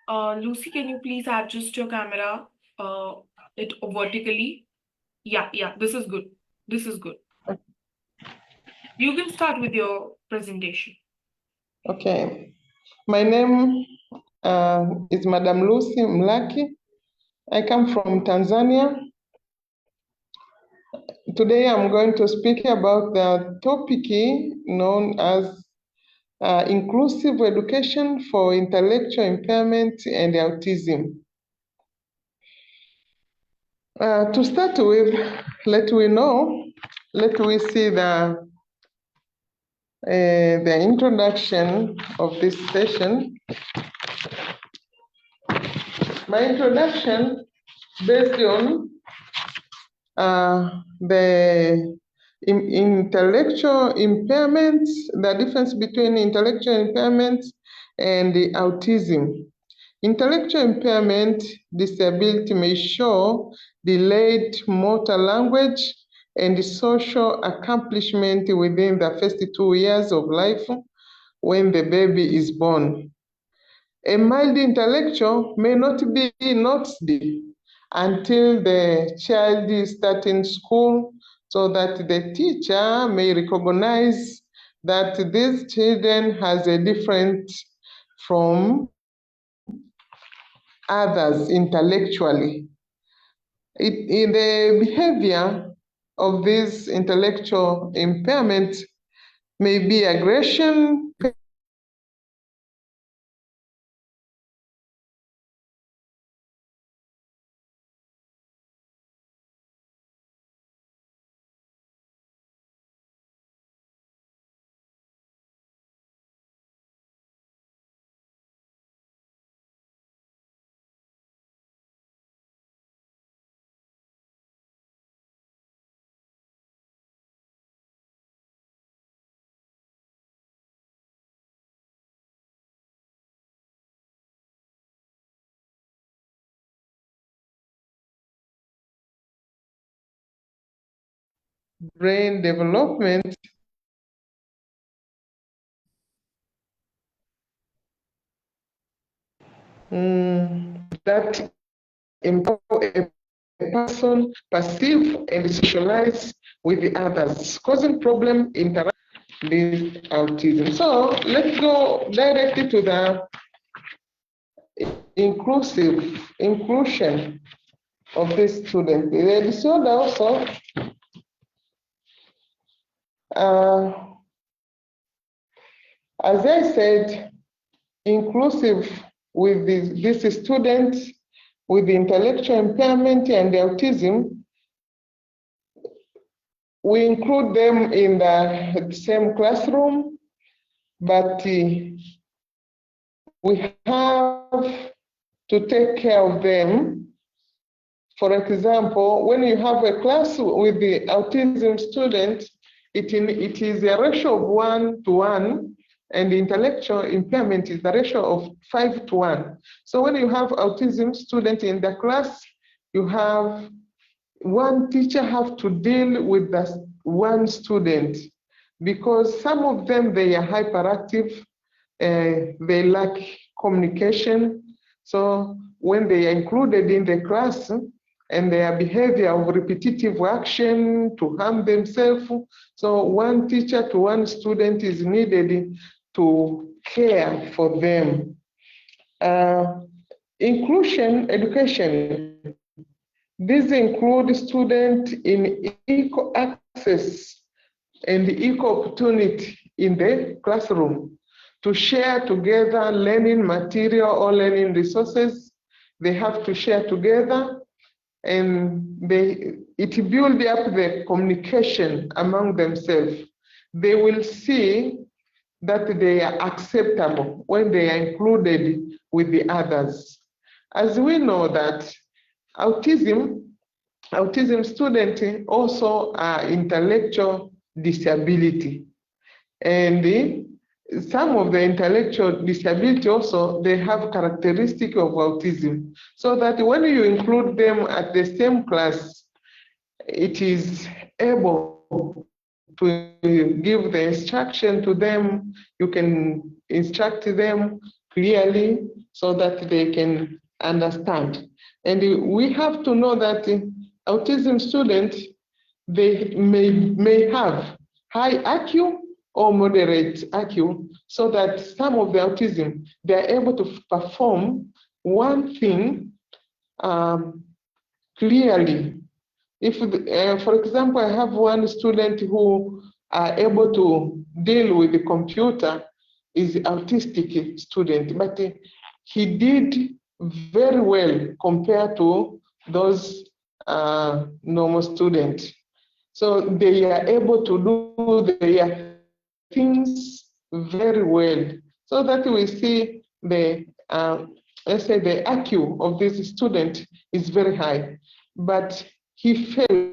Lucy, can you please adjust your camera it vertically? Yeah, this is good. This is good. You can start with your presentation. Okay. My name is Madam Lucy Mlack. I come from Tanzania. Today I'm going to speak about the topic known as inclusive education for intellectual impairment and autism. To start with, let we see the introduction of this session. My introduction based on the intellectual impairments, the difference between intellectual impairments and the autism. Intellectual impairment disability may show delayed motor language and social accomplishment within the first 2 years of life when the baby is born. A mild intellectual may not be noticed until the child is starting school, so that the teacher may recognize that these children has a different from others intellectually. In the behavior of this intellectual impairment may be aggression, brain development, that empower a person perceive and socialize with the others, causing problem interact with autism. So let's go directly to the inclusion of this student. The disorder also as I said, inclusive with this student with the intellectual impairment and the autism. We include them in the same classroom, but we have to take care of them. For example, when you have a class with the autism student, it is a ratio of 1:1, and the intellectual impairment is the ratio of 5:1. So when you have autism student in the class, you have one teacher have to deal with the one student, because some of them, they are hyperactive, they lack communication. So when they are included in the class and their behavior of repetitive action to harm themselves, so one teacher to one student is needed to care for them. Inclusion education. These include students in equal access and equal opportunity in the classroom to share together learning material or learning resources. They have to share together, and it builds up the communication among themselves. They will see that they are acceptable when they are included with the others. As we know that autism students also are intellectual disability, and some of the intellectual disability also, they have characteristic of autism, so that when you include them at the same class, it is able to give the instruction to them. You can instruct them clearly so that they can understand. And we have to know that autism students, they may have high IQ or moderate IQ, so that some of the autism, they are able to perform one thing clearly. If, for example, I have one student who are able to deal with the computer, is autistic student, but he did very well compared to those normal students. So they are able to do their things very well. So that we see the, let's say the IQ of this student is very high, but he failed.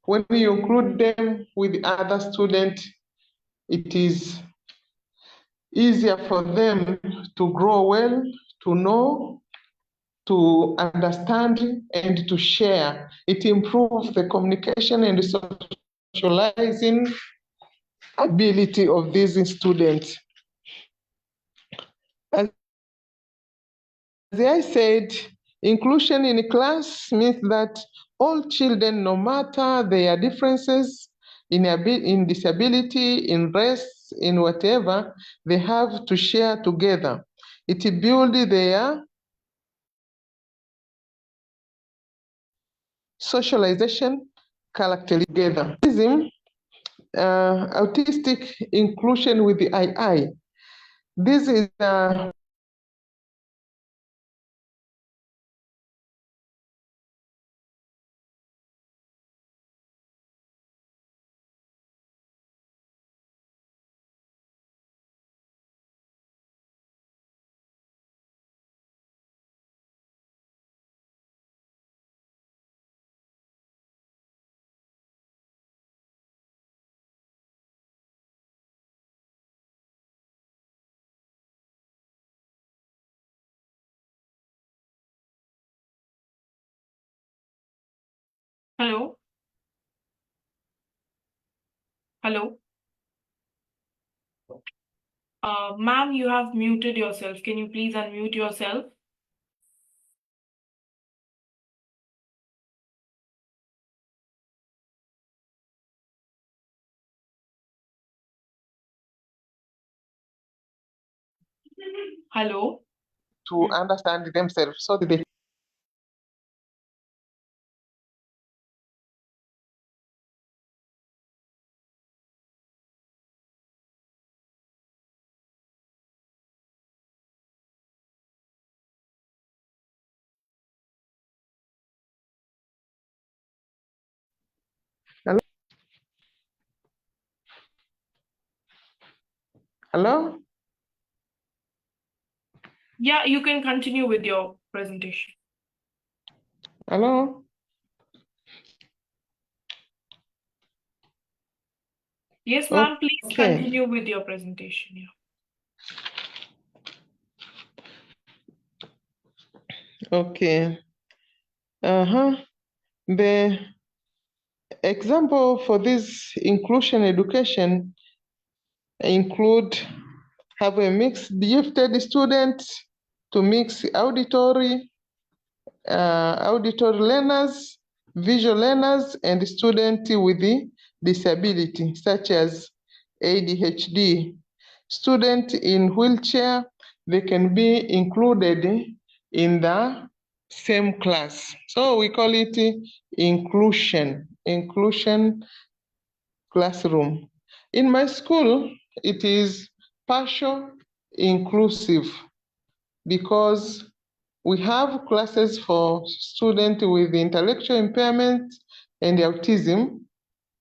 When you include them with other students, it is easier for them to grow well, to know, to understand, and to share. It improves the communication and socializing ability of these students. As I said, inclusion in class means that all children, no matter their differences in disability, in race, in whatever, they have to share together. It builds their socialization character together. Autistic inclusion with the II. This is Hello? Hello? Ma'am, you have muted yourself. Can you please unmute yourself? Hello? to understand themselves so that they hello? Yeah, you can continue with your presentation. Hello? Yes, ma'am, please Okay. continue with your presentation. Yeah. Okay. The example for this inclusion education include have a mixed gifted student to mix auditory learners, visual learners, and students with the disability, such as ADHD. Students in wheelchair, they can be included in the same class. So we call it inclusion classroom. In my school, it is partial inclusive because we have classes for students with intellectual impairment and autism,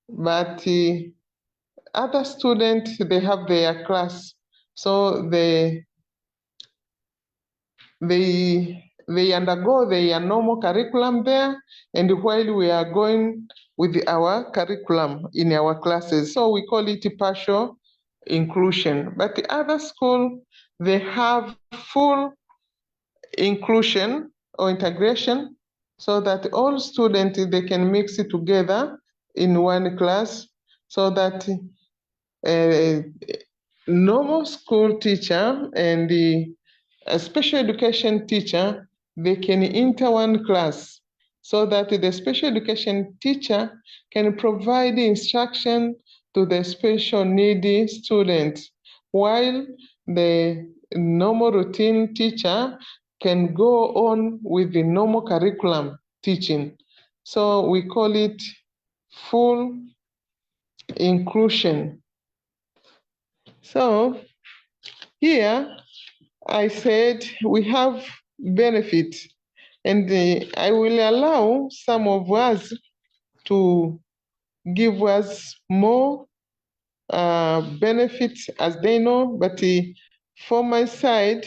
but other students, they have their class. So they they undergo their normal curriculum there, and while we are going with our curriculum in our classes. So we call it partial inclusion. But the other school, they have full inclusion or integration, so that all students, they can mix it together in one class, so that normal school teacher and the special education teacher, they can enter one class, so that the special education teacher can provide instruction to the special needy students, while the normal routine teacher can go on with the normal curriculum teaching. So we call it full inclusion. So here I said we have benefits, and I will allow some of us to give us more benefits as they know, but for my side,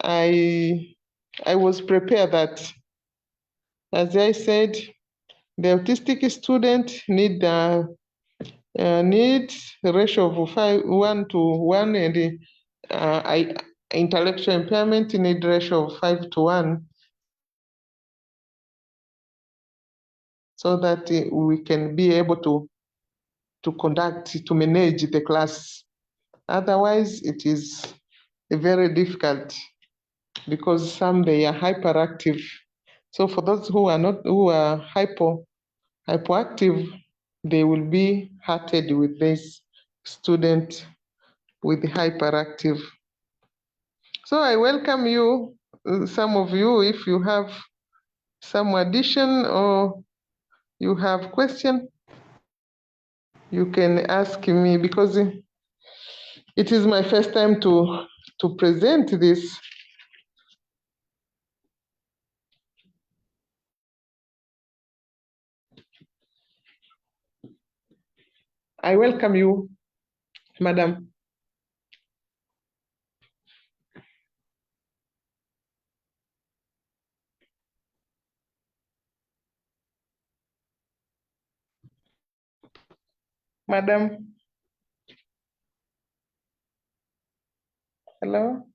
I was prepared that, as I said, the autistic student need a ratio of 1:1, and intellectual impairment need ratio of 5:1, so that we can be able to manage the class. Otherwise, it is very difficult, because some, they are hyperactive. So for those who are hypoactive, they will be hurted with this student with hyperactive. So I welcome you, some of you, if you have some addition or you have question, you can ask me, because it is my first time to present this. I welcome you, Madam. Madam. Hello.